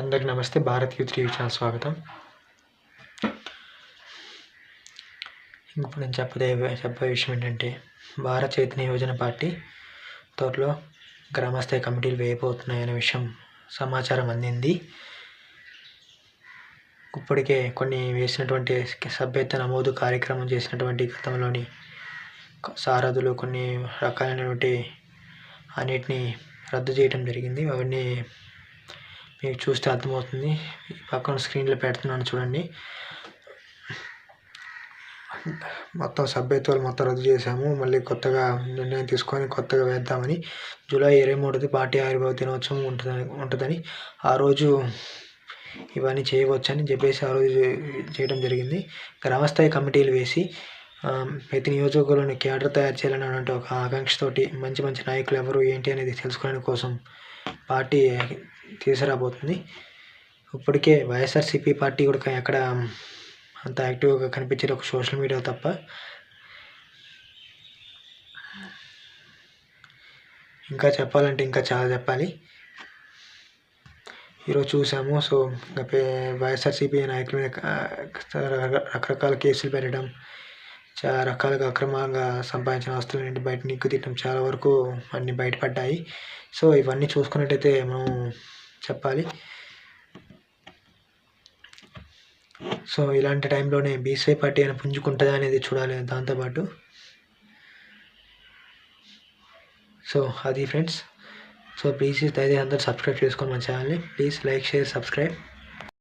అందరికి నమస్తే. Bharat youth TV channel స్వాగతం. ఇప్పుడు నేను చెప్పే విషయం ఏంటంటే, భారత్ చైతన్య యోజన పార్టీ త్వరలో గ్రామస్థాయి కమిటీలు వేయబోతున్నాయనే విషయం సమాచారం అందింది. ఇప్పటికే కొన్ని వేసినటువంటి సభ్యత్వ నమోదు కార్యక్రమం చేసినటువంటి గతంలోని సారథులు కొన్ని రకాలైనటువంటి అన్నిటిని రద్దు చేయడం జరిగింది. అవన్నీ మీకు చూస్తే అర్థమవుతుంది. పక్కన స్క్రీన్లో పెడుతున్నాను చూడండి. మొత్తం సభ్యత్వాలు మొత్తం రద్దు చేశాము. మళ్ళీ కొత్తగా నిర్ణయం తీసుకొని కొత్తగా వేద్దామని. జూలై 23 పార్టీ ఆవిర్భావ దినోత్సవం ఉంటుందని ఆ రోజు ఇవన్నీ చేయవచ్చని చెప్పేసి ఆ రోజు చేయడం జరిగింది. గ్రామస్థాయి కమిటీలు వేసి ప్రతి నియోజకవర్గంలోని కేడర్ తయారు చేయాలనే ఒక ఆకాంక్షతోటి మంచి నాయకులు ఎవరు ఏంటి అనేది తెలుసుకోవడం కోసం పార్టీ తీసుకురాబోతుంది. ఇప్పటికే వైఎస్ఆర్సీపీ పార్టీ కూడా ఎక్కడ అంత యాక్టివ్గా కనిపించేది ఒక సోషల్ మీడియా తప్ప. ఇంకా చెప్పాలంటే ఇంకా చాలా చెప్పాలి. ఈరోజు చూసాము. సో వైఎస్ఆర్సీపీ నాయకుల మీద రకరకాల కేసులు పెట్టడం, చాలా రకాలుగా అక్రమంగా సంపాదించిన ఆస్తులన్నింటి బయట నిగ్గు తీయడం చాలా వరకు అన్నీ బయటపడ్డాయి. సో ఇవన్నీ చూసుకున్నట్టయితే మనం చెప్పాలి. సో ఇలాంటి టైంలోనే బీసీవై పార్టీ అయినా పుంజుకుంటుందా అనేది చూడాలి. దాంతోపాటు సో అది ఫ్రెండ్స్. సో ప్లీజ్ దయచేసి అందరూ సబ్స్క్రైబ్ చేసుకోండి మన ఛానల్ని. Please like, share, subscribe.